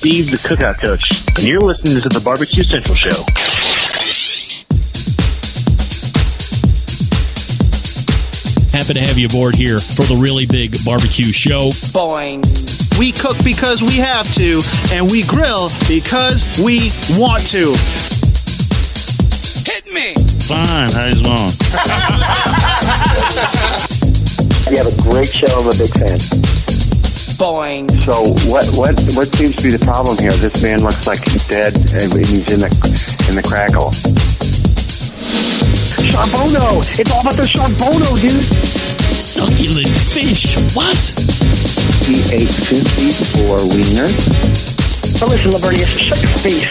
Steve, the Cookout Coach, and you're listening to the Barbecue Central Show. Happy to have you aboard here for the really big barbecue show. Boing. We cook because we have to, and we grill because we want to. Hit me. Fine, how's it going? You have a great show. I'm a big fan. Boing. So what seems to be the problem here? This man looks like he's dead and he's in the crackle. Charbono! It's all about the charbono, dude! Succulent fish. What? He ate 54 wieners. But listen, Lavernius, shut your face.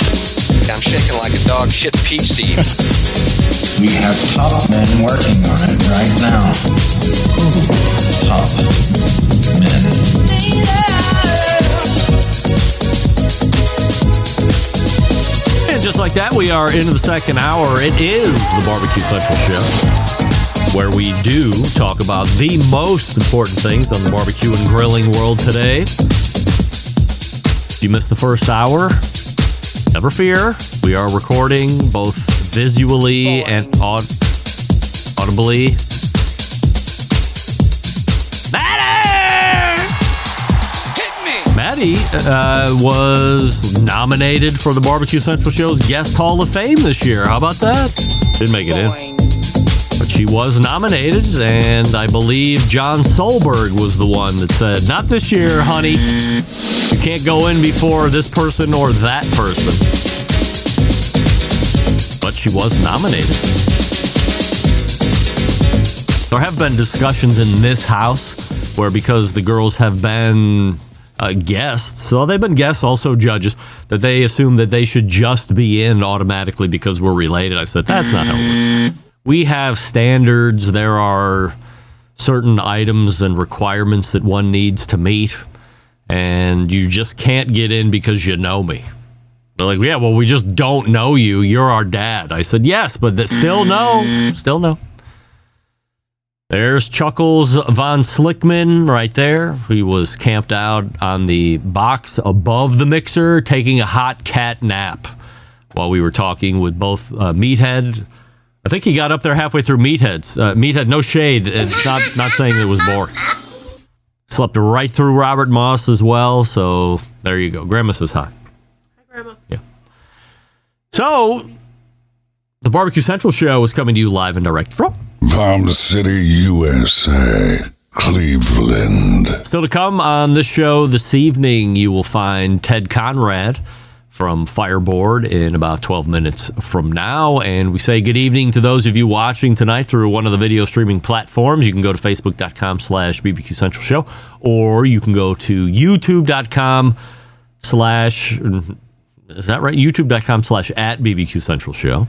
I'm shaking like a dog shit peach seeds. We have top men working on it right now. Top men. And just like that, we are into the second hour. It is the Barbecue Central Show, where we do talk about the most important things on the barbecue and grilling world today. If you missed the first hour, never fear. We are recording both visually and audibly. Maddie was nominated for the Barbecue Central Show's Guest Hall of Fame this year. How about that? Didn't make it in. But she was nominated, and I believe John Solberg was the one that said, not this year, honey. You can't go in before this person or that person. But she was nominated. There have been discussions in this house where, because the girls have been guests, so they've been guests, also judges, that they assume that they should just be in automatically because we're related. I said, that's not how it works. We have standards. There are certain items and requirements that one needs to meet, and you just can't get in because you know me. They're like, yeah, well, we just don't know you. You're our dad. I said, yes, but still no. Still no. There's Chuckles von Slickman right there. He was camped out on the box above the mixer, taking a hot cat nap while we were talking with both Meathead. I think he got up there halfway through Meathead's. Meathead, no shade. It's not saying it was boring. Slept right through Robert Moss as well. So there you go. Grandma says hi. Hi, Grandma. Yeah. So the Barbecue Central Show is coming to you live and direct from Palm City, USA, Cleveland. Still to come on this show this evening, you will find Ted Conrad from Fireboard in about 12 minutes from now. And we say good evening to those of you watching tonight through one of the video streaming platforms. You can go to facebook.com/BBQ Central Show, or you can go to youtube.com/ is that right? youtube.com/@BBQ Central Show,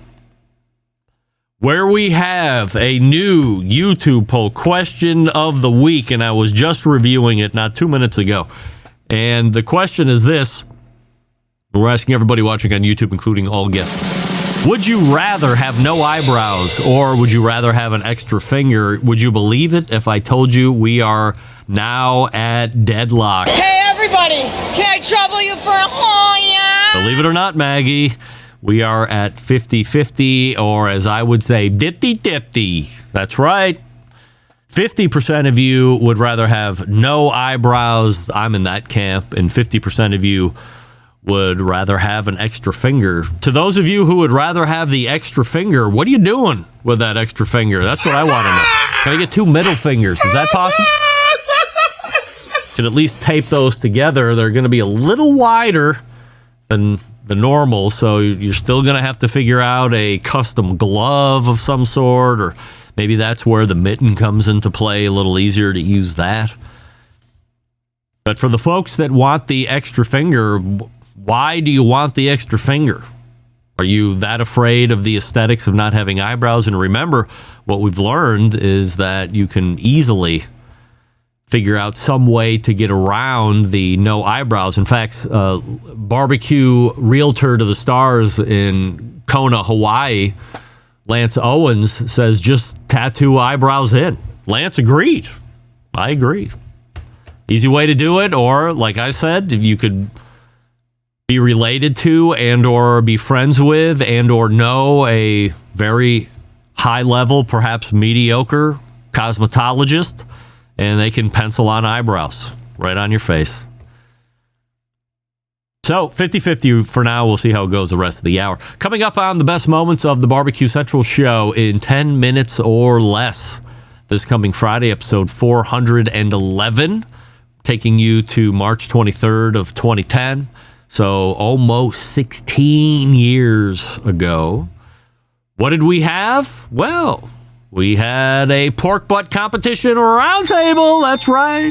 where we have a new YouTube poll, question of the week, and I was just reviewing it not 2 minutes ago. And the question is this. We're asking everybody watching on YouTube, including all guests, would you rather have no eyebrows or would you rather have an extra finger? Would you believe it if I told you we are now at deadlock? Hey, everybody, can I trouble you for a yeah? Believe it or not, Maggie, we are at 50-50, or as I would say, 50-50. That's right. 50% of you would rather have no eyebrows. I'm in that camp. And 50% of you would rather have an extra finger. To those of you who would rather have the extra finger, what are you doing with that extra finger? That's what I want to know. Can I get 2 middle fingers? Is that possible? Could at least tape those together. They're going to be a little wider than the normal, so you're still going to have to figure out a custom glove of some sort, or maybe that's where the mitten comes into play, a little easier to use that. But for the folks that want the extra finger, why do you want the extra finger? Are you that afraid of the aesthetics of not having eyebrows? And remember, what we've learned is that you can easily figure out some way to get around the no eyebrows. In fact, barbecue realtor to the stars in Kona, Hawaii, Lance Owens, says just tattoo eyebrows in. Lance agreed. I agree. Easy way to do it, or like I said, if you could be related to and or be friends with and or know a very high level, perhaps mediocre cosmetologist, and they can pencil on eyebrows right on your face. So 50-50 for now. We'll see how it goes the rest of the hour. Coming up on the best moments of the Barbecue Central show in 10 minutes or less. This coming Friday, episode 411, taking you to March 23rd of 2010. So almost 16 years ago. What did we have? Well, we had a pork butt competition roundtable. That's right.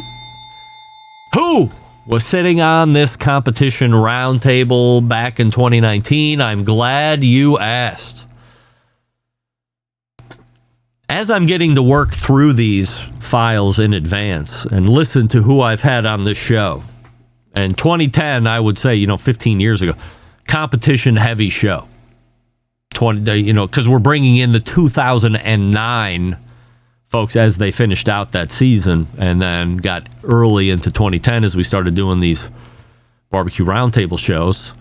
Who was sitting on this competition roundtable back in 2019? I'm glad you asked. As I'm getting to work through these files in advance and listen to who I've had on this show, and 2010, I would say, 15 years ago, competition heavy show. Because we're bringing in the 2009 folks as they finished out that season and then got early into 2010 as we started doing these barbecue roundtable shows.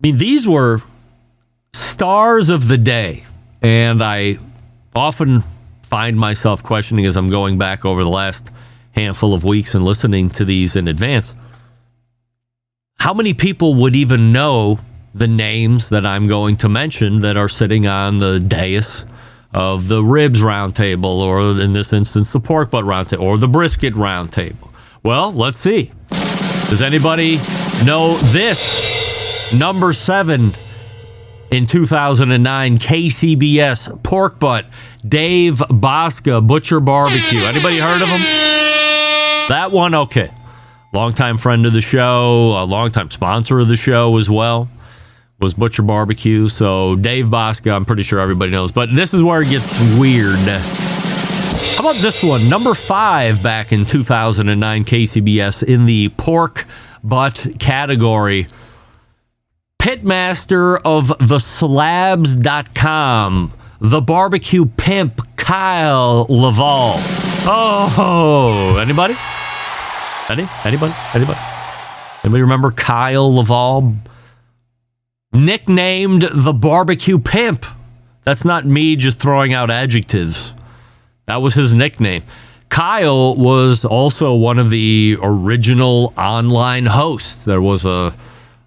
I mean, these were stars of the day. And I often find myself questioning as I'm going back over the last handful of weeks and listening to these in advance, how many people would even know the names that I'm going to mention that are sitting on the dais of the ribs roundtable, or in this instance, the pork butt roundtable, or the brisket roundtable? Well, let's see. Does anybody know this? Number 7 in 2009, KCBS pork butt, Dave Bosca, Butcher Barbecue. Anybody heard of him? That one, okay. Longtime friend of the show, a longtime sponsor of the show as well, was Butcher Barbecue. So Dave Bosca, I'm pretty sure everybody knows. But this is where it gets weird. How about this one? Number 5 back in 2009, KCBS, in the pork butt category. Pitmaster of theslabs.com, the barbecue pimp, Kyle Laval. Oh, anybody? Anybody remember Kyle Laval? Nicknamed the barbecue pimp. That's not me just throwing out adjectives. That was his nickname. Kyle was also one of the original online hosts. There was a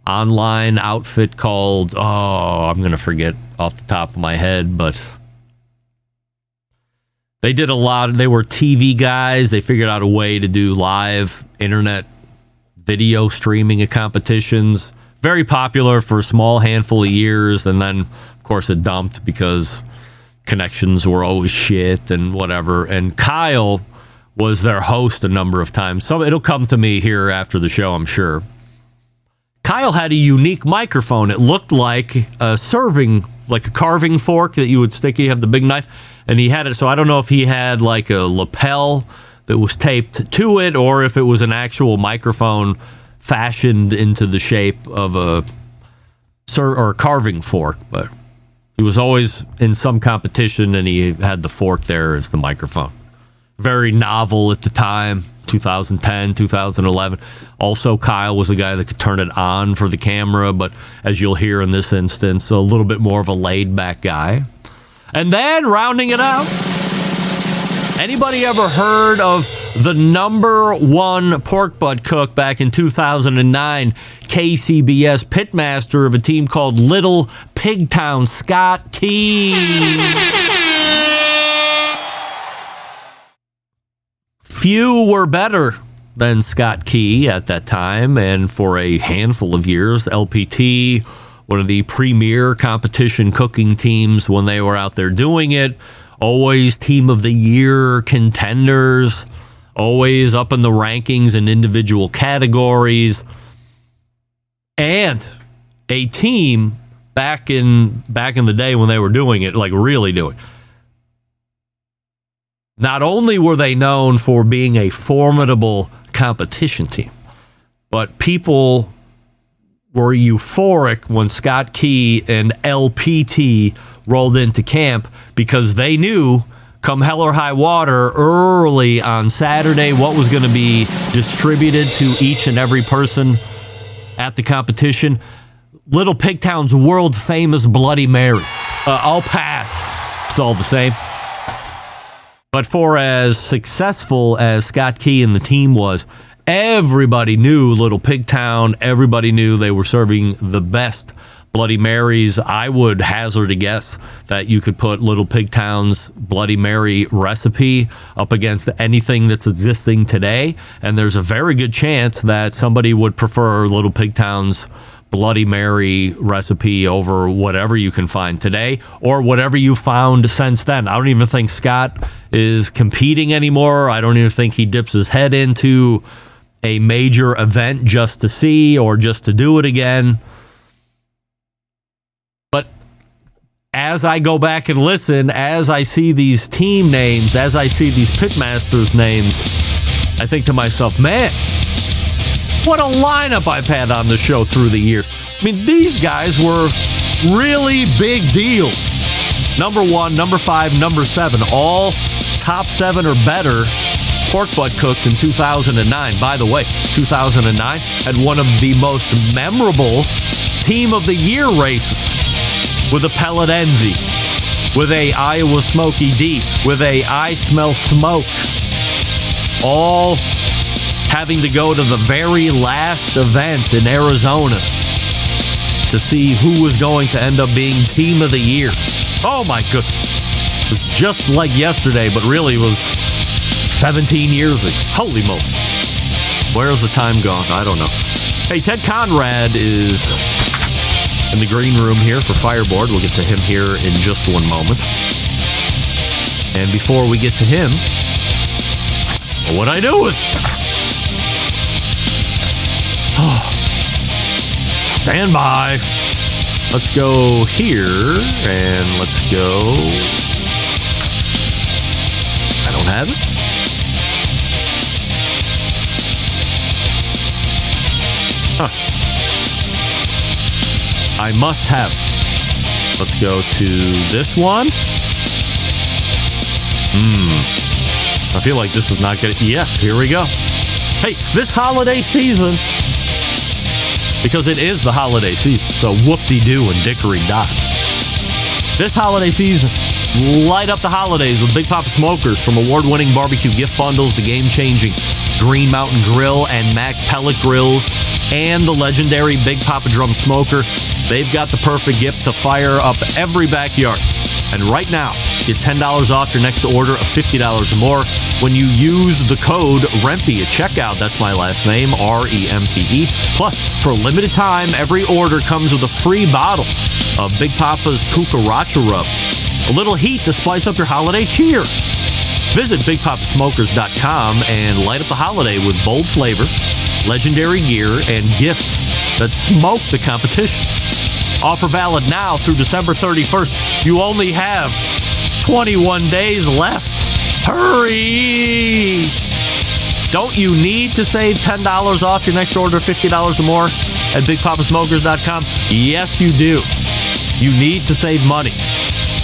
online outfit called, I'm going to forget off the top of my head, but they did a lot. They were TV guys. They figured out a way to do live internet video streaming of competitions. Very popular for a small handful of years, and then, of course, it dumped because connections were always shit and whatever. And Kyle was their host a number of times. So it'll come to me here after the show, I'm sure. Kyle had a unique microphone. It looked like a carving fork that you would stick. You have the big knife, and he had it. So I don't know if he had like a lapel that was taped to it, or if it was an actual microphone fashioned into the shape of a carving fork. But he was always in some competition, and he had the fork there as the microphone. Very novel at the time, 2010, 2011. Also, Kyle was the guy that could turn it on for the camera, but as you'll hear in this instance, a little bit more of a laid-back guy. And then, rounding it out, anybody ever heard of the number 1 pork butt cook back in 2009, KCBS pitmaster of a team called Little Pigtown, Scott Key? Few were better than Scott Key at that time, and for a handful of years, LPT, one of the premier competition cooking teams when they were out there doing it, always team of the year contenders, always up in the rankings in individual categories, and a team back in the day when they were doing it, like really doing it. Not only were they known for being a formidable competition team, but people were euphoric when Scott Key and LPT rolled into camp because they knew, come hell or high water, early on Saturday, what was going to be distributed to each and every person at the competition. Little Pigtown's world famous Bloody Marys. I'll pass. It's all the same. But for as successful as Scott Key and the team was, everybody knew Little Pigtown. Everybody knew they were serving the best Bloody Marys. I would hazard a guess that you could put Little Pigtown's Bloody Mary recipe up against anything that's existing today, and there's a very good chance that somebody would prefer Little Pigtown's Bloody Mary recipe over whatever you can find today or whatever you found since then. I don't even think Scott is competing anymore. I don't even think he dips his head into a major event just to see or just to do it again. But as I go back and listen, as I see these team names, as I see these pitmasters names, I think to myself, man, what a lineup I've had on the show through the years. I mean, these guys were really big deals. Number 1, number 5, number 7, all top 7 or better pork butt cooks in 2009. By the way, 2009 had one of the most memorable Team of the Year races with a Pellet Envy, with a Iowa Smoky D, with a I Smell Smoke, all having to go to the very last event in Arizona to see who was going to end up being Team of the Year. Oh my goodness. It was just like yesterday, but really was 17 years ago. Holy moly. Where's the time gone? I don't know. Hey, Ted Conrad is in the green room here for Fireboard. We'll get to him here in just one moment. And before we get to him, what'd I do with stand by. Let's go here and let's go. I don't have it. Huh. I must have it. Let's go to this one. I feel like this is not good. Yes, here we go. Hey, this holiday season, because it is the holiday season, so whoop-de-doo and dickory-dock. This holiday season, light up the holidays with Big Papa Smokers, from award-winning barbecue gift bundles to game-changing Green Mountain Grill and Mac pellet grills and the legendary Big Papa Drum Smoker. They've got the perfect gift to fire up every backyard. And right now, get $10 off your next order of $50 or more when you use the code REMPE at checkout. That's my last name, REMPE. Plus, for a limited time, every order comes with a free bottle of Big Papa's Cucaracha Rub. A little heat to spice up your holiday cheer. Visit BigPapaSmokers.com and light up the holiday with bold flavor, legendary gear, and gifts that smoke the competition. Offer valid now through December 31st. You only have 21 days left. Hurry! Don't you need to save $10 off your next order of $50 or more at BigPapaSmokers.com? Yes, you do. You need to save money.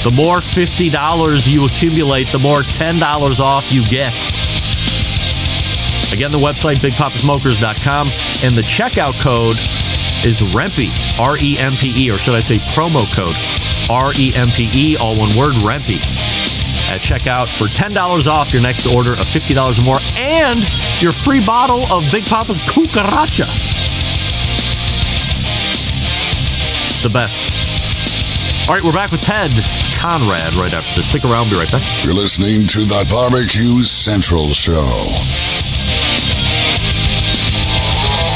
The more $50 you accumulate, the more $10 off you get. Again, the website, BigPapaSmokers.com, and the checkout code is REMPE, R-E-M-P-E, or should I say promo code, R-E-M-P-E, all one word, REMPE, at checkout for $10 off your next order of $50 or more, and your free bottle of Big Papa's Cucaracha. The best. All right, we're back with Ted Conrad right after this. Stick around, be right back. You're listening to the Barbecue Central Show.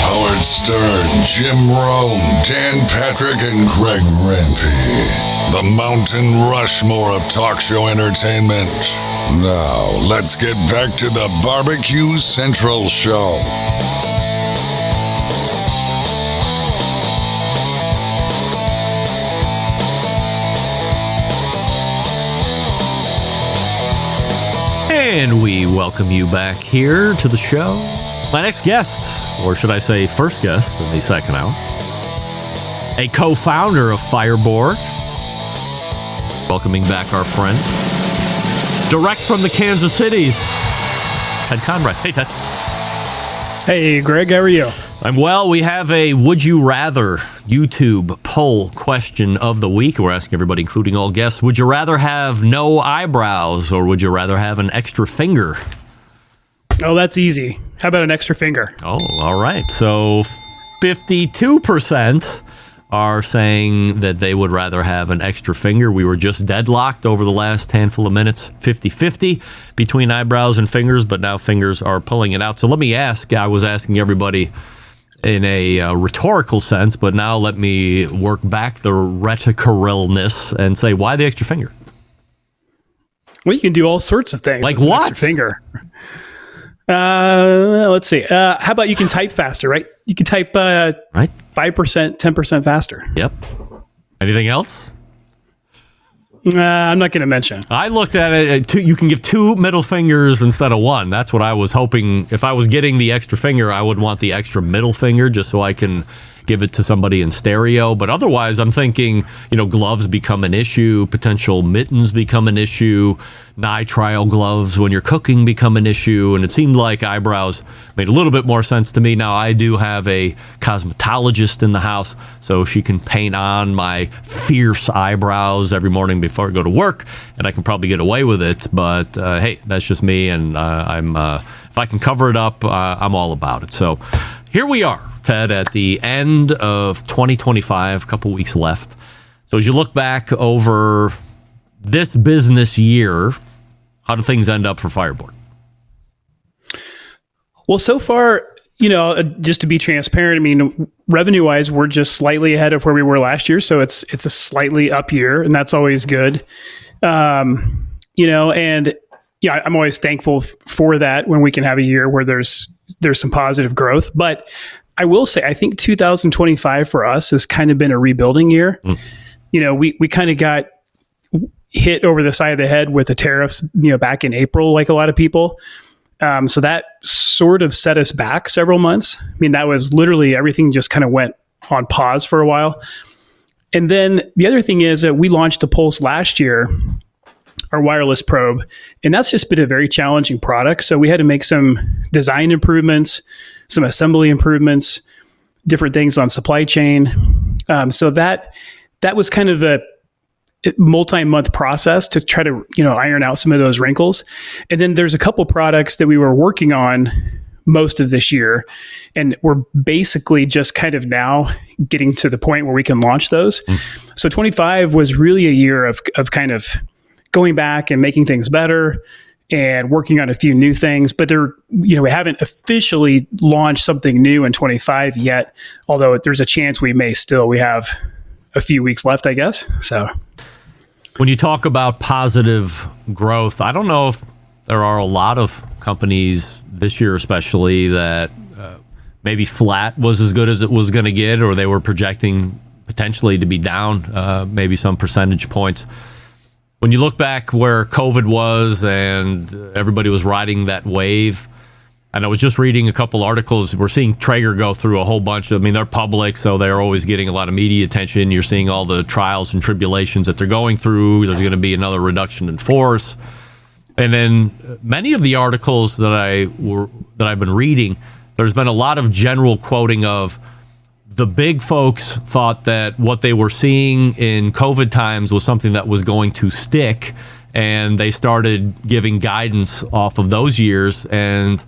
Howard Stern, Jim Rome, Dan Patrick, and Greg Rempe. The Mountain Rushmore of talk show entertainment. Now, let's get back to the Barbecue Central Show. And we welcome you back here to the show. My next guest, or should I say first guest in the second hour, a co-founder of Fireboard. Welcoming back our friend, direct from the Kansas Cities, Ted Conrad. Hey, Ted. Hey, Greg, how are you? Well, we have a Would You Rather YouTube poll question of the week. We're asking everybody, including all guests, would you rather have no eyebrows or would you rather have an extra finger? Oh, that's easy. How about an extra finger? Oh, all right. So 52% are saying that they would rather have an extra finger. We were just deadlocked over the last handful of minutes, 50-50 between eyebrows and fingers, but now fingers are pulling it out. So let me ask, I was asking everybody in a rhetorical sense, but now let me work back the rhetoricalness and say, why the extra finger? Well, you can do all sorts of things. Like what? Extra finger. Let's see. How about you can type faster, right? You can type right 5%, 10% faster. Yep. Anything else? I'm not going to mention. I looked at it. You can give 2 middle fingers instead of 1. That's what I was hoping. If I was getting the extra finger, I would want the extra middle finger just so I can give it to somebody in stereo. But otherwise, I'm thinking, gloves become an issue. Potential mittens become an issue. Nitrile gloves when you're cooking become an issue. And it seemed like eyebrows made a little bit more sense to me. Now, I do have a cosmetologist in the house, so she can paint on my fierce eyebrows every morning before I go to work, and I can probably get away with it. But hey, that's just me, and if I can cover it up, I'm all about it. So here we are, Ted, at the end of 2025, a couple weeks left. So as you look back over this business year, how do things end up for Fireboard? Well, so far, just to be transparent, revenue-wise, we're just slightly ahead of where we were last year. So it's a slightly up year, and that's always good. I'm always thankful for that when we can have a year where there's some positive growth. But I will say, I think 2025 for us has kind of been a rebuilding year. We kind of got hit over the side of the head with the tariffs, back in April, like a lot of people. So that sort of set us back several months. That was literally everything just kind of went on pause for a while. And then the other thing is that we launched the Pulse last year, our wireless probe, and that's just been a very challenging product. So we had to make some design improvements, some assembly improvements, different things on supply chain. So that was kind of a multi-month process to try to, iron out some of those wrinkles. And then there's a couple products that we were working on most of this year, and we're basically just kind of now getting to the point where we can launch those. So 25 was really a year of kind of going back and making things better and working on a few new things, but we haven't officially launched something new in 25 yet, although there's a chance we have a few weeks left, I guess. So when you talk about positive growth, I don't know if there are a lot of companies this year, especially that maybe flat was as good as it was going to get, or they were projecting potentially to be down maybe some percentage points. When you look back where COVID was and everybody was riding that wave, and I was just reading a couple articles. We're seeing Traeger go through a whole bunch. They're public, so they're always getting a lot of media attention. You're seeing all the trials and tribulations that they're going through. There's going to be another reduction in force. And then many of the articles that I've been reading, there's been a lot of general quoting of the big folks thought that what they were seeing in COVID times was something that was going to stick, and they started giving guidance off of those years. And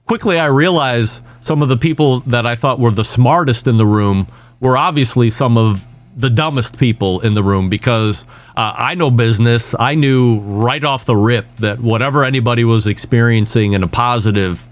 quickly, I realized some of the people that I thought were the smartest in the room were obviously some of the dumbest people in the room, because I know business. I knew right off the rip that whatever anybody was experiencing in a positive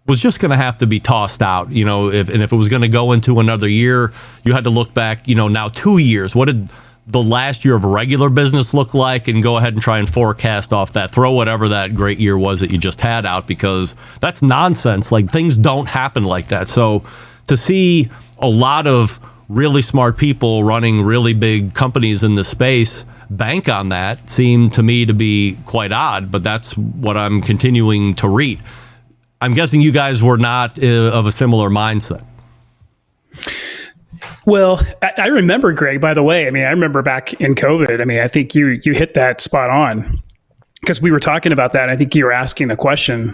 was just going to have to be tossed out. If it was going to go into another year, you had to look back, now 2 years. What did the last year of regular business look like, and go ahead and try and forecast off that. Throw whatever that great year was that you just had out, because that's nonsense. Like, things don't happen like that. So to see a lot of really smart people running really big companies in this space bank on that seemed to me to be quite odd, but that's what I'm continuing to read. I'm guessing you guys were not of a similar mindset. Well, I remember, Greg, by the way. I rember back in COVID. I think you hit that spot on, because we were talking about that. I think you were asking the question.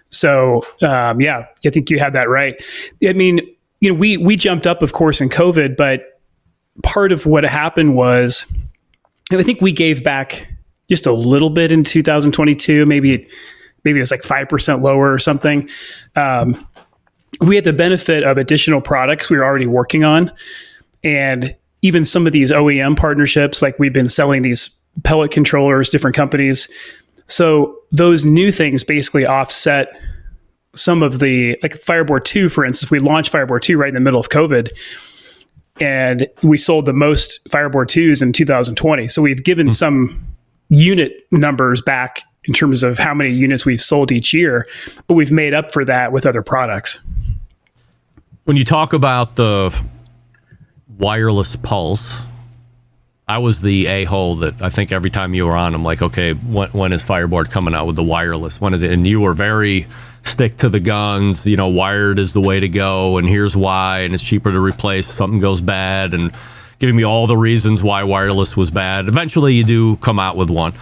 So, I think you had that right. we jumped up, of course, in COVID, but part of what happened was, I think we gave back just a little bit in 2022. Maybe it was like 5% lower or something. We had the benefit of additional products we were already working on, and even some of these OEM partnerships, like we've been selling these pellet controllers, different companies. So those new things basically offset some of the, like Fireboard 2, for instance. We launched Fireboard 2 right in the middle of COVID, and we sold the most Fireboard 2s in 2020. So we've given some unit numbers back in terms of how many units we've sold each year, but we've made up for that with other products. When you talk about the wireless pulse, I was the a-hole that I think every time you were on, I'm like, okay, when is Fireboard coming out with the wireless? When is it? And you were very stick to the guns, wired is the way to go, and here's why, and it's cheaper to replace if something goes bad, and giving me all the reasons why wireless was bad. Eventually, you do come out with one.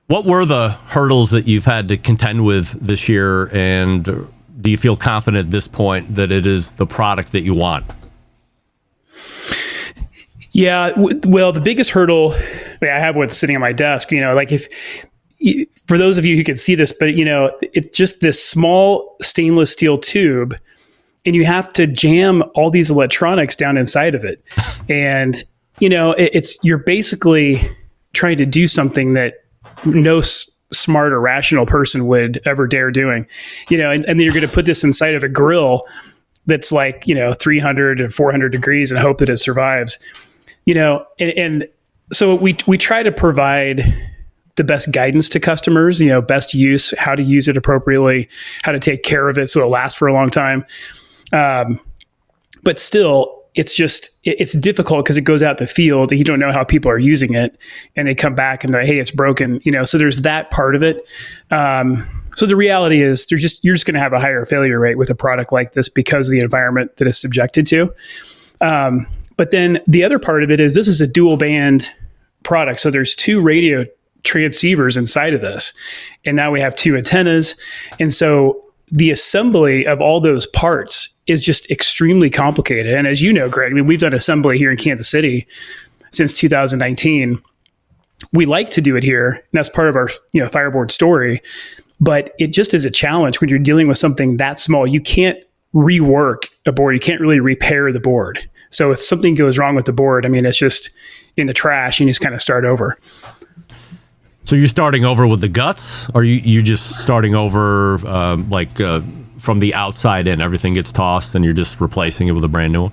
What were the hurdles that you've had to contend with this year, and do you feel confident at this point that it is the product that you want? Yeah, well, the biggest hurdle, I have what's sitting on my desk, like for those of you who could see this, but it's just this small stainless steel tube, and you have to jam all these electronics down inside of it. And, you're basically trying to do something that no smart or rational person would ever dare doing, and then you're going to put this inside of a grill that's like, 300 and 400 degrees and hope that it survives. And so we try to provide the best guidance to customers, best use, how to use it appropriately, how to take care of it so it lasts for a long time. But still, it's difficult because it goes out the field and you don't know how people are using it, and they come back and they're like, hey, it's broken, so there's that part of it. So the reality is you're just going to have a higher failure rate with a product like this because of the environment that it's subjected to. But then the other part of it is this is a dual band product. So there's 2 radio transceivers inside of this. And now we have 2 antennas. And so the assembly of all those parts is just extremely complicated. And as you know, Greg, we've done assembly here in Kansas City since 2019. We like to do it here, and that's part of our Fireboard story. But it just is a challenge when you're dealing with something that small. You can't rework a board. You can't really repair the board. So if something goes wrong with the board, it's just in the trash, and you just kind of start over. So you're starting over with the guts, or you just starting over from the outside in? Everything gets tossed, and you're just replacing it with a brand new one?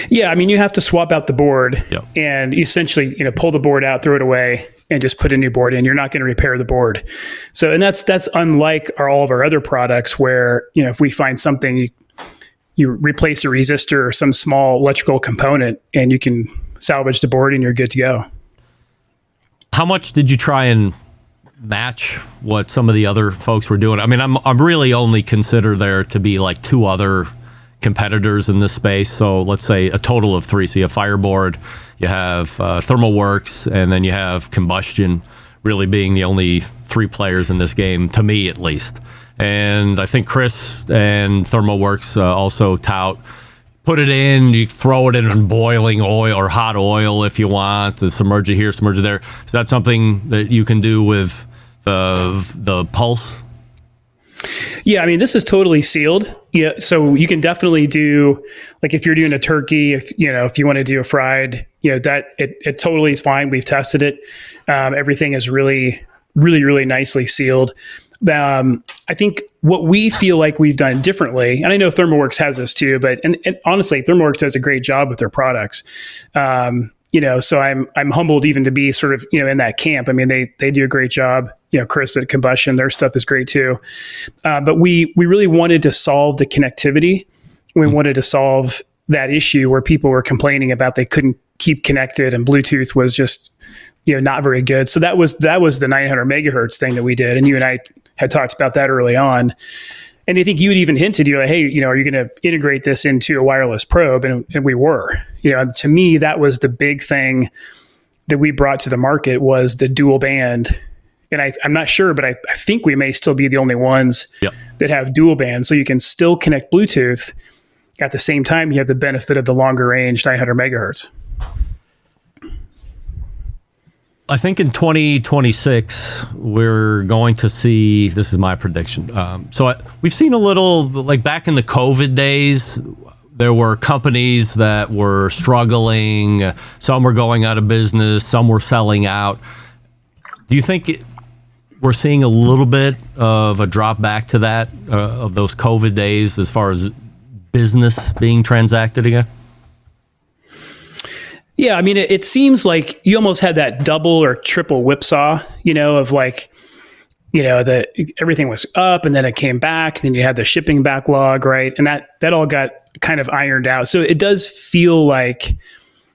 Yeah, you have to swap out the board, and essentially, pull the board out, throw it away, and just put a new board in. You're not going to repair the board. So, and that's unlike all of our other products, where if we find something, you replace a resistor or some small electrical component, and you can salvage the board, and you're good to go. How much did you try and match what some of the other folks were doing? I'm really only consider there to be like 2 other competitors in this space. So let's say a total of 3. So you have Fireboard, you have ThermalWorks, and then you have Combustion, really being the only 3 players in this game, to me at least. And I think Chris and ThermalWorks also tout, put it in, you throw it in boiling oil or hot oil if you want, to submerge it here, submerge it there. Is that something that you can do with the Pulse? Yeah, this is totally sealed. Yeah, so you can definitely do, like if you're doing a turkey, if you want to do a fried, that it totally is fine. We've tested it. Everything is really, really, really nicely sealed. I think what we feel like we've done differently, and I know ThermalWorks has this too, but and honestly, ThermalWorks does a great job with their products. So I'm humbled even to be sort of in that camp. They do a great job. Chris at Combustion, their stuff is great too. But we really wanted to solve the connectivity. We wanted to solve that issue where people were complaining about they couldn't keep connected, and Bluetooth was just not very good. So that was the 900 megahertz thing that we did, and you and I had talked about that early on. And I think you had even hinted, you're like, hey, are you going to integrate this into a wireless probe? And we were. To me, that was the big thing that we brought to the market, was the dual band. And I'm not sure, but I think we may still be the only ones that have dual band. So you can still connect Bluetooth, at the same time, you have the benefit of the longer range 900 megahertz. I think in 2026, we're going to see, this is my prediction. We've seen a little, like back in the COVID days, there were companies that were struggling. Some were going out of business. Some were selling out. Do you think we're seeing a little bit of a drop back to that, of those COVID days as far as business being transacted again? Yeah, I mean, it seems like you almost had that double or triple whipsaw, of like, everything was up and then it came back. And then you had the shipping backlog, right? And that all got kind of ironed out. So it does feel like,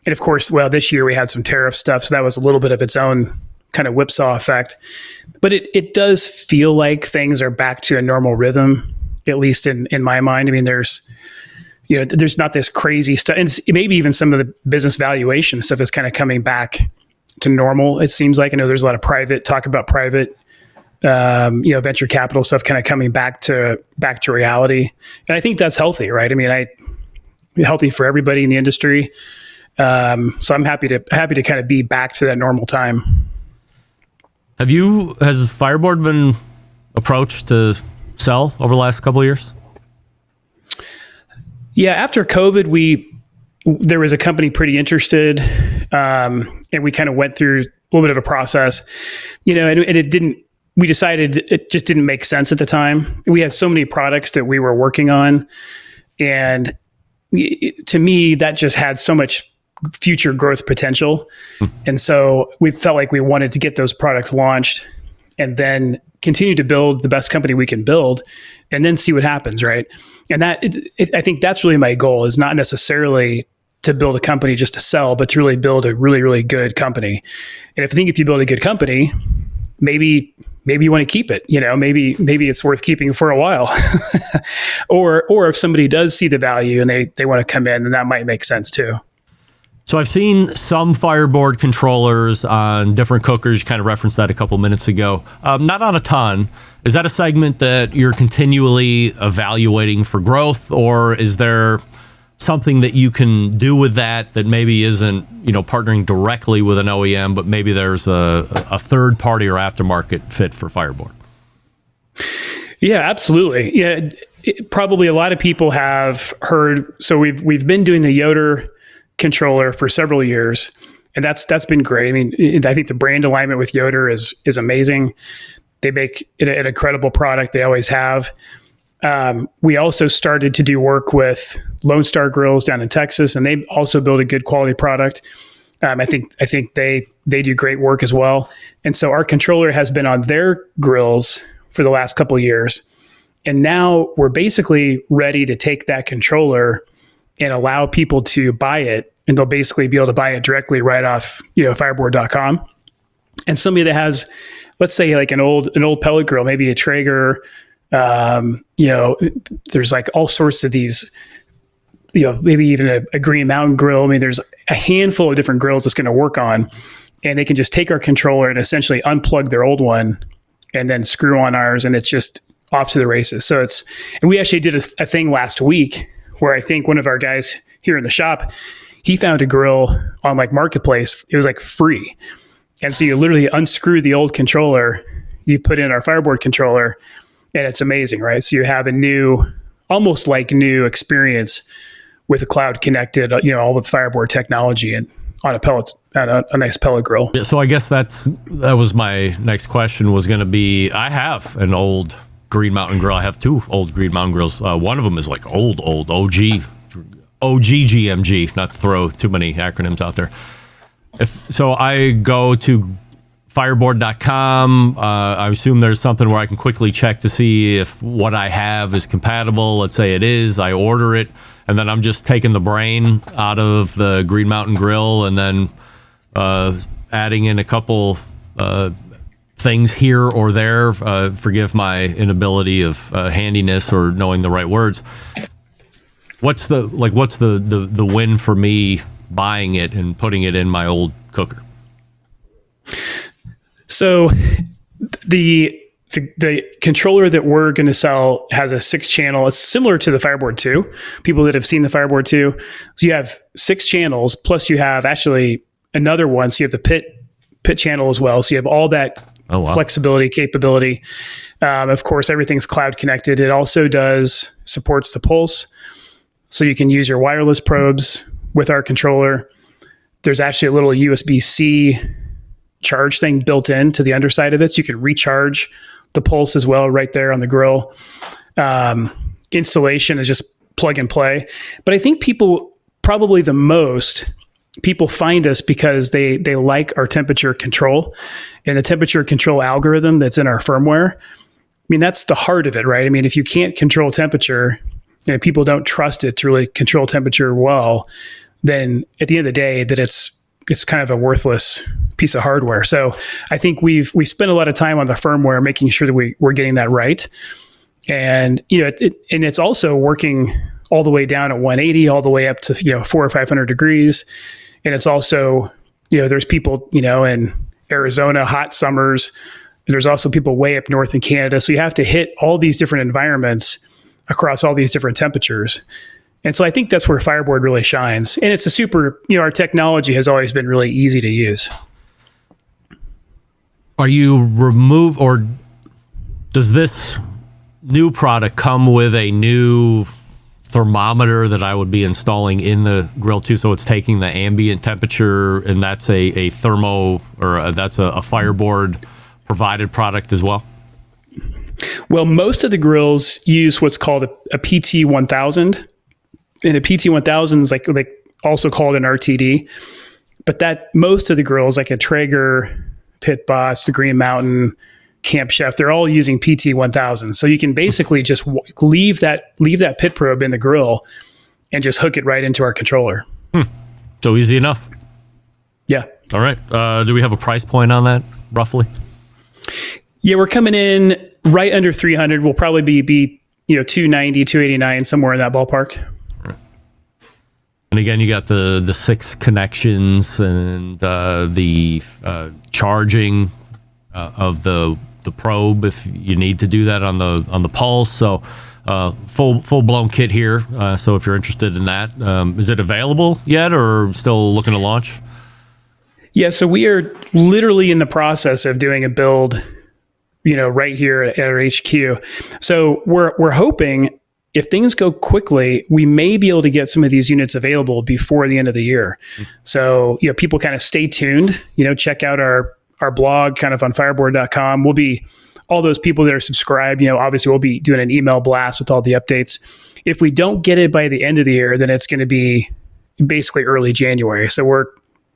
and of course, well, this year we had some tariff stuff. So that was a little bit of its own kind of whipsaw effect. But it does feel like things are back to a normal rhythm, at least in my mind. I mean, there's not this crazy stuff. And maybe even some of the business valuation stuff is kind of coming back to normal. It seems like, I know there's a lot of private venture capital stuff kind of coming back to reality. And I think that's healthy, right? I mean, healthy for everybody in the industry. So I'm happy to kind of be back to that normal time. Has Fireboard been approached to sell over the last couple of years? Yeah, after COVID, there was a company pretty interested, and we kind of went through a little bit of a process, and it didn't. We decided it just didn't make sense at the time. We had so many products that we were working on, and to me, that just had so much future growth potential, and so we felt like we wanted to get those products launched, and then continue to build the best company we can build, and then see what happens, right? And I think that's really my goal, is not necessarily to build a company just to sell, but to really build a really, really good company. And if you build a good company, maybe you want to keep it, maybe it's worth keeping for a while. or if somebody does see the value and they want to come in, then that might make sense too. So I've seen some Fireboard controllers on different cookers. You kind of referenced that a couple minutes ago. Not on a ton. Is that a segment that you're continually evaluating for growth, or is there something that you can do with that maybe isn't, partnering directly with an OEM, but maybe there's a third party or aftermarket fit for Fireboard? Yeah, absolutely. Yeah, probably a lot of people have heard. So we've been doing the Yoder controller for several years, and that's been great. I mean, I think the brand alignment with Yoder is amazing. They make an incredible product. They always have. We also started to do work with Lone Star Grills down in Texas, and they also build a good quality product. I think they do great work as well. And so our controller has been on their grills for the last couple of years, and now we're basically ready to take that controller and allow people to buy it, and they'll basically be able to buy it directly right off, fireboard.com. And somebody that has, let's say, like an old pellet grill, maybe a Traeger, there's like all sorts of these, maybe even a Green Mountain grill. I mean, there's a handful of different grills it's going to work on, and they can just take our controller and essentially unplug their old one and then screw on ours, and it's just off to the races. And we actually did a thing last week where I think one of our guys here in the shop, he found a grill on like Marketplace. It was like free. And so you literally unscrew the old controller, you put in our Fireboard controller, and it's amazing, right? So you have almost like new experience with a cloud connected, all with Fireboard technology and on a nice pellet grill. Yeah, so I guess that was my next question, was going to be, I have an old Green Mountain grill. I have two old Green Mountain grills. One of them is like old OG GMG, not to throw too many acronyms out there. So I go to fireboard.com. I assume there's something where I can quickly check to see if what I have is compatible. Let's say it is. I order it, and then I'm just taking the brain out of the Green Mountain grill and then adding in a couple things here or there. Forgive my inability of handiness or knowing the right words. What's the win for me buying it and putting it in my old cooker? So the the controller that we're going to sell has a 6-channel. It's similar to the Fireboard 2. People that have seen the Fireboard 2. So you have 6 channels, plus you have actually another one. So you have the pit channel as well. So you have all that flexibility, capability. Of course, everything's cloud connected. It also supports the pulse. So you can use your wireless probes with our controller. There's actually a little USB-C charge thing built into the underside of it. So you can recharge the pulse as well right there on the grill. Installation is just plug and play. But I think people find us because they like our temperature control and the temperature control algorithm that's in our firmware. I mean, that's the heart of it, right? I mean, if you can't control temperature and people don't trust it to really control temperature well, then at the end of the day, that it's kind of a worthless piece of hardware. So I think we spent a lot of time on the firmware, making sure that we're getting that right. And, and it's also working all the way down at 180, all the way up to, 400 or 500 degrees. And it's also, there's people, in Arizona, hot summers. There's also people way up north in Canada. So you have to hit all these different environments across all these different temperatures. And so I think that's where Fireboard really shines. And it's a super, our technology has always been really easy to use. Are you or does this new product come with a new thermometer that I would be installing in the grill too? So it's taking the ambient temperature, and that's a thermo, or that's a Fireboard provided product as well? Well, most of the grills use what's called a PT1000. And a PT1000 is like they also called an RTD. But that most of the grills, like a Traeger, Pit Boss, the Green Mountain, Camp Chef, they're all using PT1000. So you can basically just leave that pit probe in the grill and just hook it right into our controller. So easy enough. Yeah. All right. Do we have a price point on that, roughly? Yeah, we're coming in right under 300. We'll probably be 290, 289, somewhere in that ballpark. And again, you got the 6 connections and the charging of the probe if you need to do that on the pulse. So full blown kit here. So if you're interested in that, is it available yet or still looking to launch? Yeah, so we are literally in the process of doing a build, right here at our HQ. So we're hoping, if things go quickly, we may be able to get some of these units available before the end of the year. So, people kind of stay tuned, check out our blog kind of on fireboard.com. We'll be, all those people that are subscribed, obviously we'll be doing an email blast with all the updates. If we don't get it by the end of the year, then it's going to be basically early January. So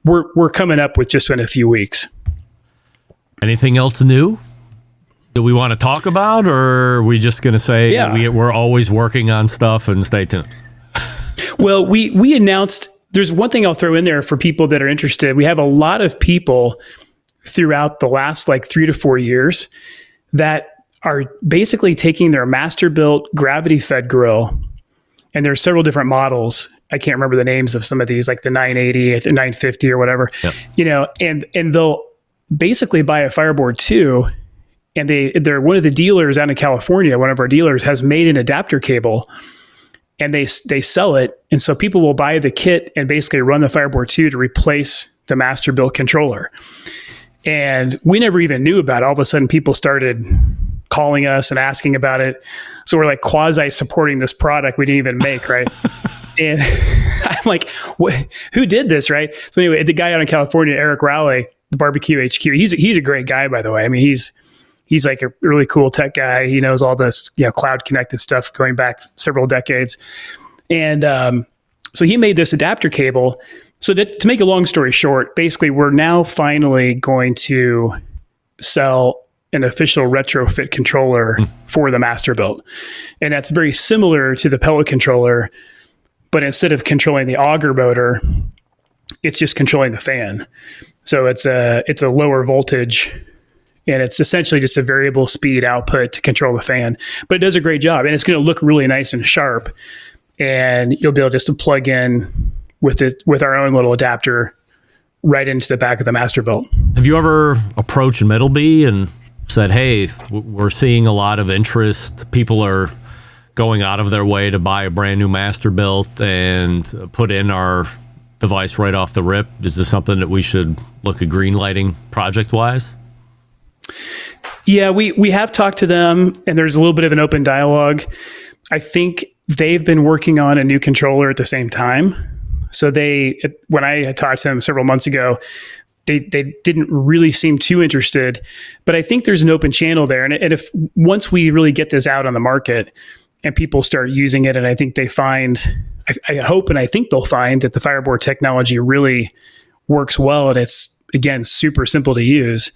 we're coming up with just in a few weeks. Anything else new that we want to talk about, or are we just going to say we're always working on stuff and stay tuned? Well, we announced, there's one thing I'll throw in there for people that are interested. We have a lot of people throughout the last 3 to 4 years that are basically taking their master built gravity fed grill, and there's several different models. I can't remember the names of some of these, like the 980, the 950 or whatever, and they'll basically buy a Fireboard 2. And they're one of the dealers out in California, one of our dealers has made an adapter cable, and they sell it. And so people will buy the kit and basically run the Fireboard 2 to replace the master built controller. And we never even knew about it. All of a sudden people started calling us and asking about it. So we're like quasi supporting this product we didn't even make, right? And I'm like, who did this, right? So anyway, the guy out in California, Eric Rowley, the Barbecue HQ, he's a great guy, by the way. I mean, he's like a really cool tech guy. He knows all this, cloud connected stuff going back several decades. And so he made this adapter cable. So to make a long story short, basically we're now finally going to sell an official retrofit controller for the master build. And that's very similar to the pellet controller, but instead of controlling the auger motor, it's just controlling the fan. So it's a lower voltage, and it's essentially just a variable speed output to control the fan. But it does a great job, and it's going to look really nice and sharp. And you'll be able just to plug in with our own little adapter right into the back of the master built. Have you ever approached Middleby and said, hey, we're seeing a lot of interest. People are going out of their way to buy a brand new Masterbuilt and put in our device right off the rip. Is this something that we should look at green lighting project-wise? Yeah, we have talked to them, and there's a little bit of an open dialogue. I think they've been working on a new controller at the same time. So when I had talked to them several months ago, they didn't really seem too interested. But I think there's an open channel there. And if once we really get this out on the market and people start using it, and I think they find, I hope and I think they'll find that the Fireboard technology really works well, and it's, again, super simple to use.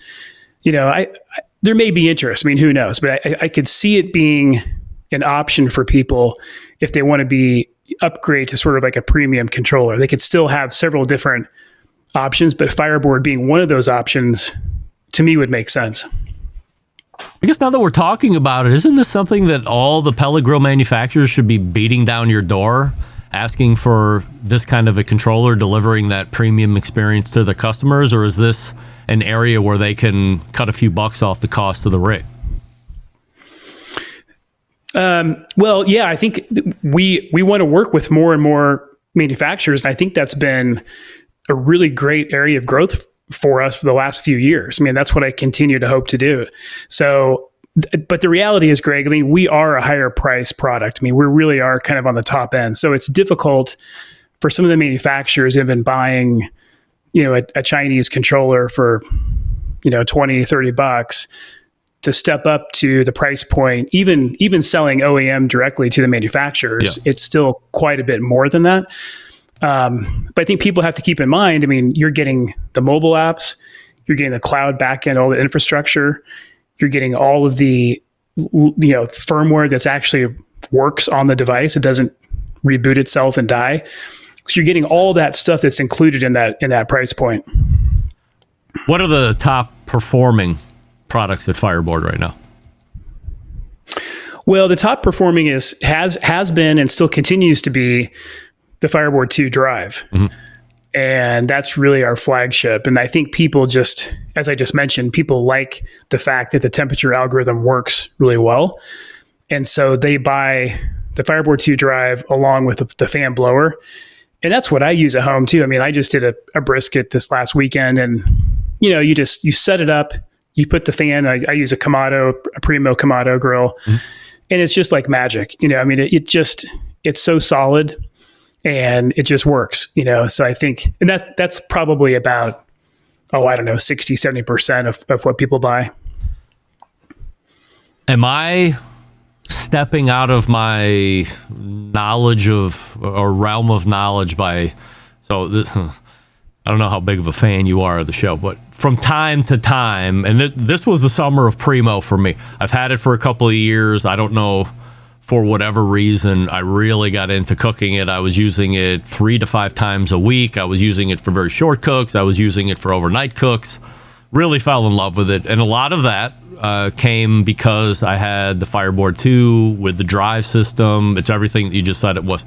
There may be interest. I mean, who knows? But I could see it being an option for people if they want to upgrade to sort of like a premium controller. They could still have several different options, but Fireboard being one of those options, to me, would make sense. I guess now that we're talking about it, isn't this something that all the pellet grill manufacturers should be beating down your door, asking for this kind of a controller, delivering that premium experience to their customers? Or is this an area where they can cut a few bucks off the cost of the rig? Well, yeah, I think we want to work with more and more manufacturers. And I think that's been a really great area of growth for us for the last few years. I mean, that's what I continue to hope to do. So, but the reality is, Greg, I mean, we are a higher price product. I mean, we really are kind of on the top end. So it's difficult for some of the manufacturers who have been buying, a Chinese controller for, $20-30 to step up to the price point. Even selling OEM directly to the manufacturers, It's still quite a bit more than that. But I think people have to keep in mind, I mean, you're getting the mobile apps, you're getting the cloud backend, all the infrastructure, you're getting all of the firmware that's actually works on the device. It doesn't reboot itself and die. So you're getting all that stuff that's included in that price point. What are the top performing products at Fireboard right now? Well, the top performing has been and still continues to be the Fireboard 2 drive. Mm-hmm. And that's really our flagship. And I think people just, as I just mentioned, people like the fact that the temperature algorithm works really well. And so they buy the Fireboard 2 drive along with the fan blower. And that's what I use at home too. I mean, I just did a brisket this last weekend, and you set it up, you put the fan, I use a Primo Kamado grill, mm-hmm. and it's just like magic. I mean, it's so solid. And it just works, So I think, and that's probably about, 60-70% of what people buy. Am I stepping out of my knowledge or realm of knowledge I don't know how big of a fan you are of the show, but from time to time, and this was the summer of Primo for me. I've had it for a couple of years. I don't know. For whatever reason, I really got into cooking it. I was using it 3 to 5 times a week. I was using it for very short cooks. I was using it for overnight cooks. Really fell in love with it. And a lot of that came because I had the Fireboard 2 with the drive system. It's everything that you just said it was.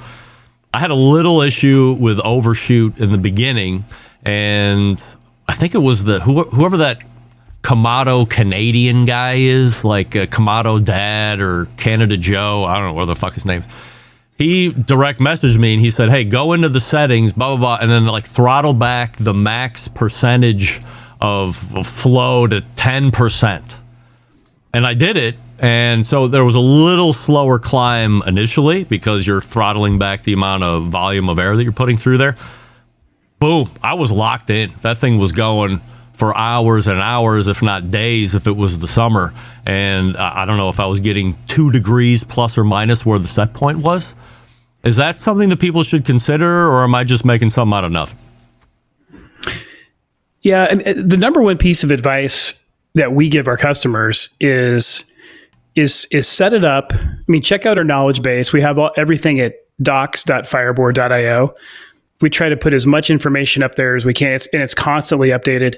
I had a little issue with overshoot in the beginning. And I think it was whoever that Kamado Canadian guy is, like Kamado Dad or Canada Joe. I don't know what the fuck his name is. He direct messaged me and he said, hey, go into the settings, blah, blah, blah, and then throttle back the max percentage of flow to 10%. And I did it. And so there was a little slower climb initially because you're throttling back the amount of volume of air that you're putting through there. Boom. I was locked in. That thing was going for hours and hours, if not days, if it was the summer. And I don't know if I was getting 2 degrees plus or minus where the set point was. Is that something that people should consider, or am I just making something out of nothing? Yeah, and the number one piece of advice that we give our customers is set it up. I mean, check out our knowledge base. We have everything at docs.fireboard.io. We try to put as much information up there as we can, it's constantly updated.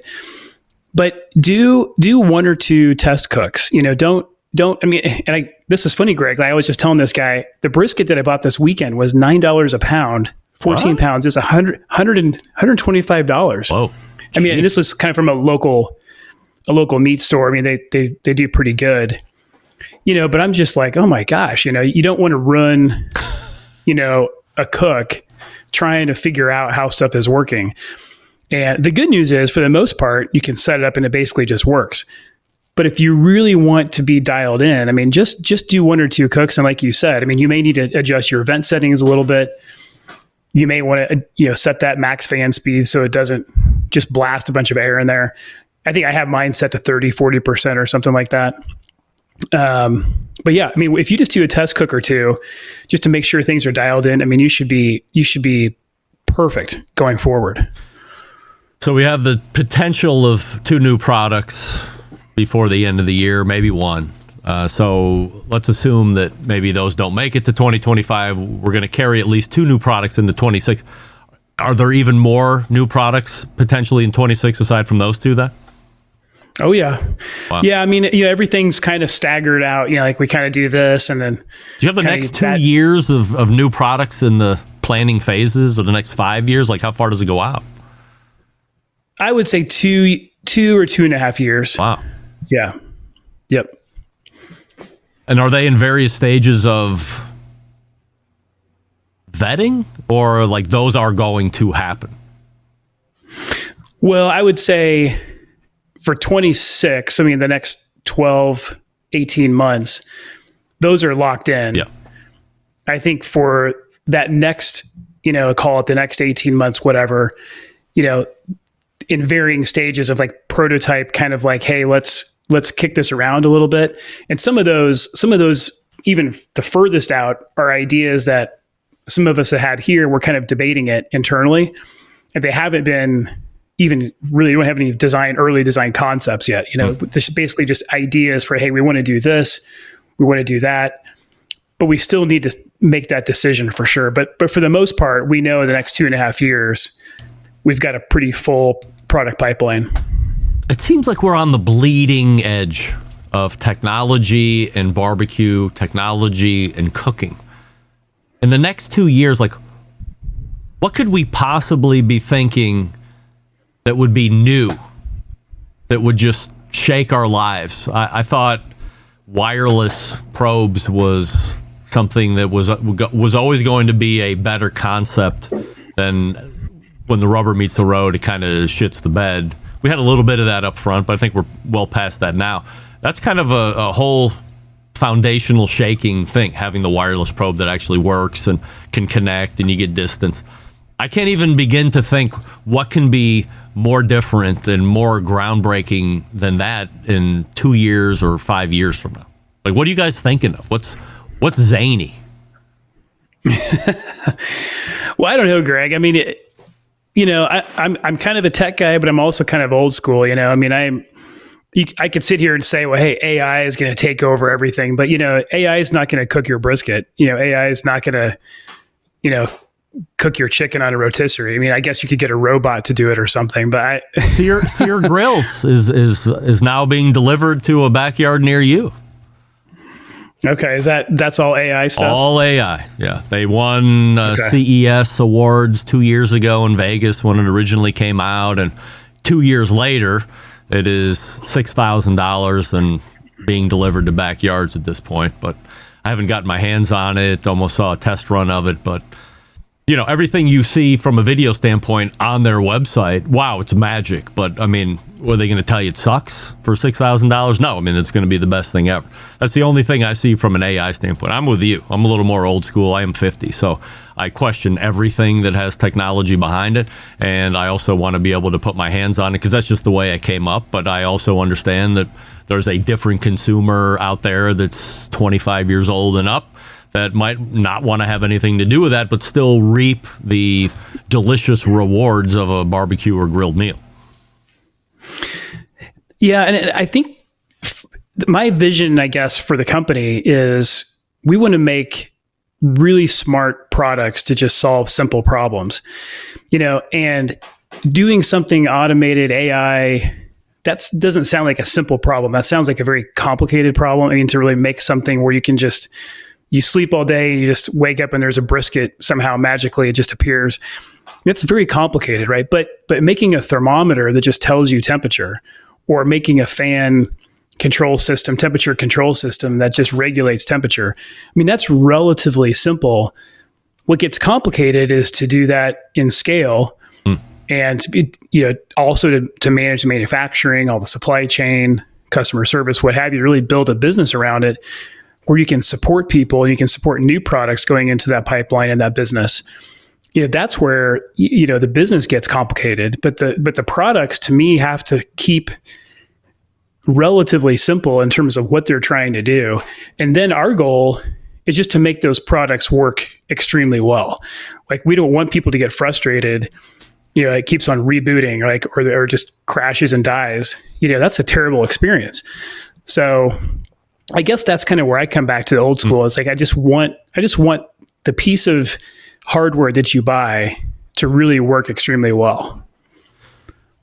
But do 1 or 2 test cooks. Don't. I mean, this is funny, Greg. I was just telling this guy the brisket that I bought this weekend was $9 a pound. 14 pounds is $125. Whoa! I mean, and this was kind of from a local a local meat store. I mean, they do pretty good, but I'm just like, oh my gosh, you don't want to run, a cook trying to figure out how stuff is working. And the good news is, for the most part, you can set it up and it basically just works. But if you really want to be dialed in, I mean, just do 1 or 2 cooks. And like you said, I mean, you may need to adjust your vent settings a little bit. You may want to, set that max fan speed so it doesn't just blast a bunch of air in there. I think I have mine set to 30, 40% or something like that. But yeah, I mean, if you just do a test cook or 2, just to make sure things are dialed in, I mean, you should be perfect going forward. So we have the potential of 2 new products before the end of the year, maybe 1. So let's assume that maybe those don't make it to 2025. We're going to carry at least 2 new products into 26. Are there even more new products potentially in 26 aside from those 2 then? Oh yeah. Wow. Yeah. I mean, everything's kind of staggered out, like we kind of do this and then. Do you have the next 2 years of new products in the planning phases, or the next 5 years? Like, how far does it go out? I would say 2 or 2.5 years. Wow. Yeah. Yep. And are they in various stages of vetting, or like those are going to happen? Well, I would say for 26, I mean, the next 12, 18 months, those are locked in. Yeah. I think for that next, call it the next 18 months, whatever, in varying stages of like prototype, kind of like, hey, let's kick this around a little bit. And some of those, even the furthest out, are ideas that some of us have had here. We're kind of debating it internally, and they haven't been even really, don't have any early design concepts yet. This is basically just ideas for, hey, we want to do this, we want to do that, but we still need to make that decision for sure. But for the most part, we know the next 2.5 years, we've got a pretty full product pipeline. It seems like we're on the bleeding edge of technology and barbecue, technology and cooking. In the next 2 years, like, what could we possibly be thinking that would be new, that would just shake our lives? I thought wireless probes was something that was always going to be a better concept than when the rubber meets the road, it kind of shits the bed. We had a little bit of that up front, but I think we're well past that now. That's kind of a whole foundational shaking thing, having the wireless probe that actually works and can connect and you get distance. I can't even begin to think what can be more different and more groundbreaking than that in 2 years or 5 years from now. Like, what are you guys thinking of? What's zany? Well, I don't know, Greg. I mean, I'm kind of a tech guy, but I'm also kind of old school. I mean, I could sit here and say, well, hey, AI is going to take over everything, but AI is not going to cook your brisket. AI is not going to, cook your chicken on a rotisserie. I mean, I guess you could get a robot to do it or something, but Sear Grills is now being delivered to a backyard near you. Okay, that's all AI stuff? All AI, yeah. They won CES awards 2 years ago in Vegas when it originally came out, and 2 years later, it is $6,000 and being delivered to backyards at this point. But I haven't gotten my hands on it. Almost saw a test run of it, but everything you see from a video standpoint on their website, wow, it's magic. But I mean, were they going to tell you it sucks for $6,000? No, I mean, it's going to be the best thing ever. That's the only thing I see from an AI standpoint. I'm with you. I'm a little more old school. I am 50, so I question everything that has technology behind it. And I also want to be able to put my hands on it because that's just the way I came up. But I also understand that there's a different consumer out there that's 25 years old and up that might not want to have anything to do with that, but still reap the delicious rewards of a barbecue or grilled meal. Yeah, and I think my vision, I guess, for the company is we want to make really smart products to just solve simple problems, and doing something automated, AI, that doesn't sound like a simple problem. That sounds like a very complicated problem. I mean, to really make something where you sleep all day and you just wake up and there's a brisket, somehow magically it just appears. It's very complicated, right? But making a thermometer that just tells you temperature, or making a fan control system, temperature control system that just regulates temperature. I mean, that's relatively simple. What gets complicated is to do that in scale and also to manage manufacturing, all the supply chain, customer service, what have you, really build a business around it where you can support people and you can support new products going into that pipeline and that business. That's where, the business gets complicated, but the products to me have to keep relatively simple in terms of what they're trying to do. And then our goal is just to make those products work extremely well. Like, we don't want people to get frustrated. It keeps on rebooting, or just crashes and dies. That's a terrible experience. So I guess that's kind of where I come back to the old school. It's like, I just want the piece of hardware that you buy to really work extremely well.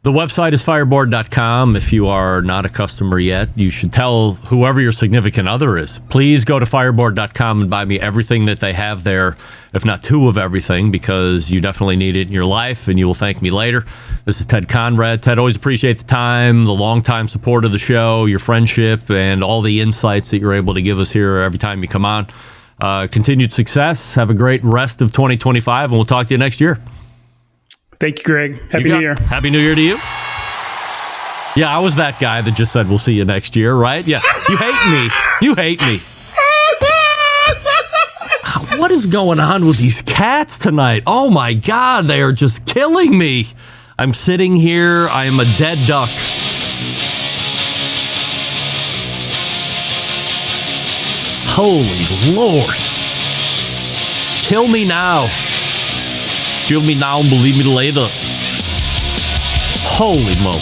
The website is fireboard.com. If you are not a customer yet, you should tell whoever your significant other is. Please go to fireboard.com and buy me everything that they have there, if not two of everything, because you definitely need it in your life, and you will thank me later. This is Ted Conrad. Ted, always appreciate the time, the long-time support of the show, your friendship, and all the insights that you're able to give us here every time you come on. Continued success. Have a great rest of 2025, and we'll talk to you next year. Thank you, Greg. Happy New Year. Happy New Year to you. Yeah, I was that guy that just said we'll see you next year, right? Yeah. You hate me. You hate me. What is going on with these cats tonight? Oh my God, they are just killing me. I'm sitting here. I am a dead duck. Holy Lord. Kill me now. Kill me now and believe me later. Holy moly.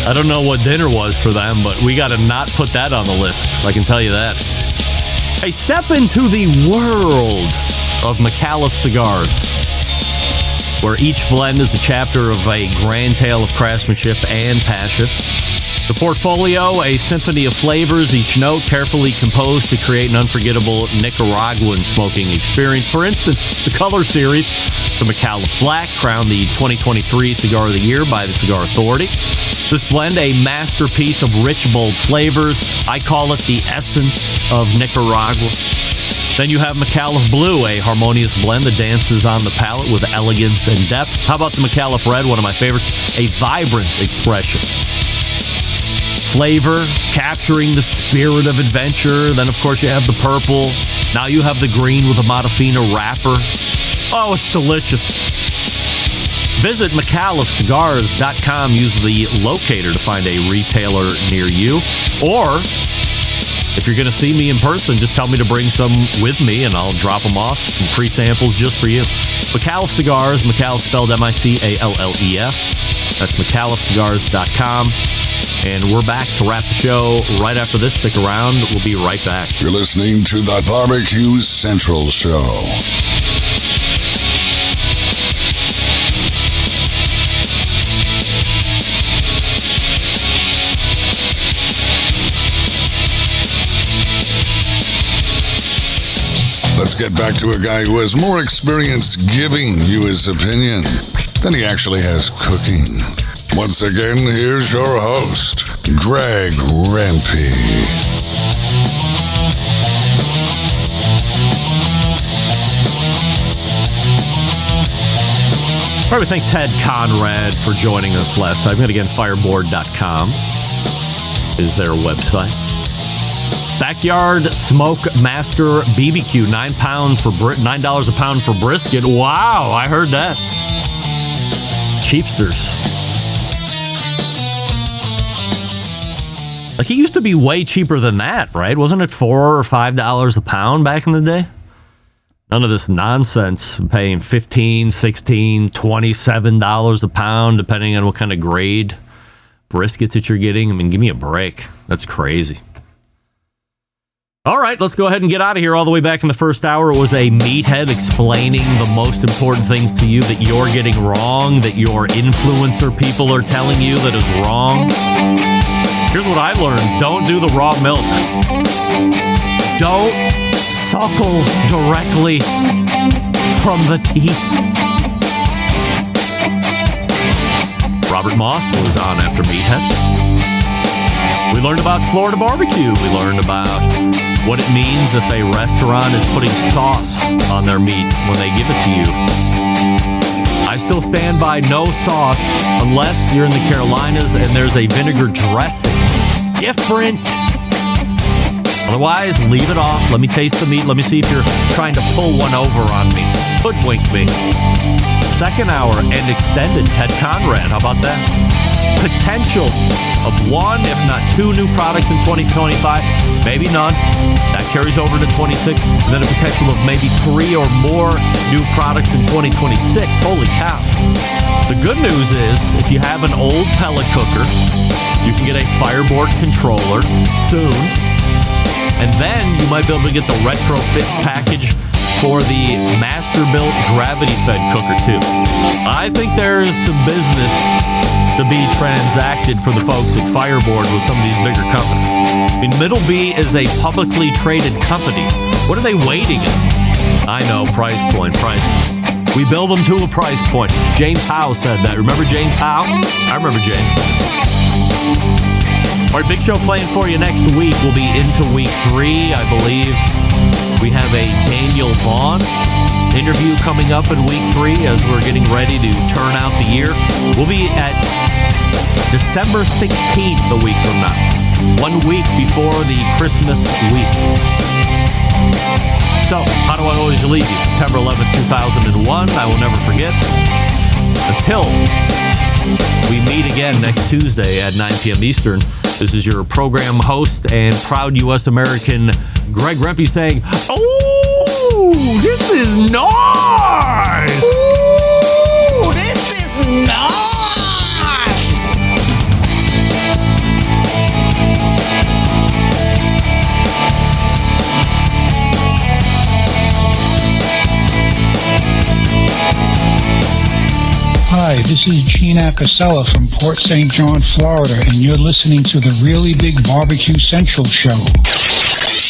I don't know what dinner was for them, but we got to not put that on the list. I can tell you that. Hey, step into the world of McAuliffe cigars, where each blend is a chapter of a grand tale of craftsmanship and passion. The portfolio, a symphony of flavors, each note carefully composed to create an unforgettable Nicaraguan smoking experience. For instance, the Color Series, the McAuliffe Black, crowned the 2023 Cigar of the Year by the Cigar Authority. This blend, a masterpiece of rich, bold flavors. I call it the essence of Nicaragua. Then you have McAuliffe Blue, a harmonious blend that dances on the palate with elegance and depth. How about the McAuliffe Red, one of my favorites, a vibrant expression. Flavor, capturing the spirit of adventure. Then, of course, you have the purple. Now you have the green with a Matafina wrapper. Oh, it's delicious. Visit McAuliffeCigars.com. Use the locator to find a retailer near you. Or, if you're going to see me in person, just tell me to bring some with me, and I'll drop them off. Some free samples just for you. McAuliffe Cigars, McAuliffe spelled MICALLEF. That's McAuliffeCigars.com. And we're back to wrap the show right after this. Stick around. We'll be right back. You're listening to the Barbecue Central Show. Let's get back to a guy who has more experience giving you his opinion than he actually has cooking. Once again, here's your host, Greg Rempe. I want to thank Ted Conrad for joining us last time. Again, Fireboard.com is their website. Backyard Smoke Master BBQ, $9 a pound for brisket. Wow, I heard that. Cheapsters. Like, it used to be way cheaper than that, right? Wasn't it $4 or $5 a pound back in the day? None of this nonsense. Paying $15, $16, $27 a pound, depending on what kind of grade brisket that you're getting. I mean, give me a break. That's crazy. All right, let's go ahead and get out of here. All the way back in the first hour, it was a meathead explaining the most important things to you that you're getting wrong, that your influencer people are telling you that is wrong. Here's what I learned. Don't do the raw milk. Don't suckle directly from the teeth. Robert Moss was on after Meathead. We learned about Florida barbecue. We learned about what it means if a restaurant is putting sauce on their meat when they give it to you. I still stand by no sauce unless you're in the Carolinas and there's a vinegar dressing. Different. Otherwise, leave it off. Let me taste the meat. Let me see if you're trying to pull one over on me. Hoodwink me. Second hour and extended Ted Conrad. How about that? Potential of one, if not two new products in 2025. Maybe none. That carries over to 26. And then a potential of maybe 3 or more new products in 2026. Holy cow. The good news is, if you have an old pellet cooker, you can get a Fireboard controller soon. And then you might be able to get the retrofit package for the master-built gravity-fed cooker, too. I think there's some business to be transacted for the folks at Fireboard with some of these bigger companies. I mean, Middleby is a publicly traded company. What are they waiting on? I know, price point. We build them to a price point. James Howe said that. Remember James Howe? I remember James. All right, big show playing for you next week. We'll be into week 3, I believe. We have a Daniel Vaughn interview coming up in week 3 as we're getting ready to turn out the year. We'll be at December 16th a week from now, 1 week before the Christmas week. So, how do I always leave you? September 11th, 2001. I will never forget. Until we meet again next Tuesday at 9 p.m. Eastern. This is your program host and proud U.S. American, Greg Rempe, saying, "Oh, this is nice! Ooh, this is nice! Hi, this is Gene Acasella from Port St. John, Florida, and you're listening to the Really Big Barbecue Central Show.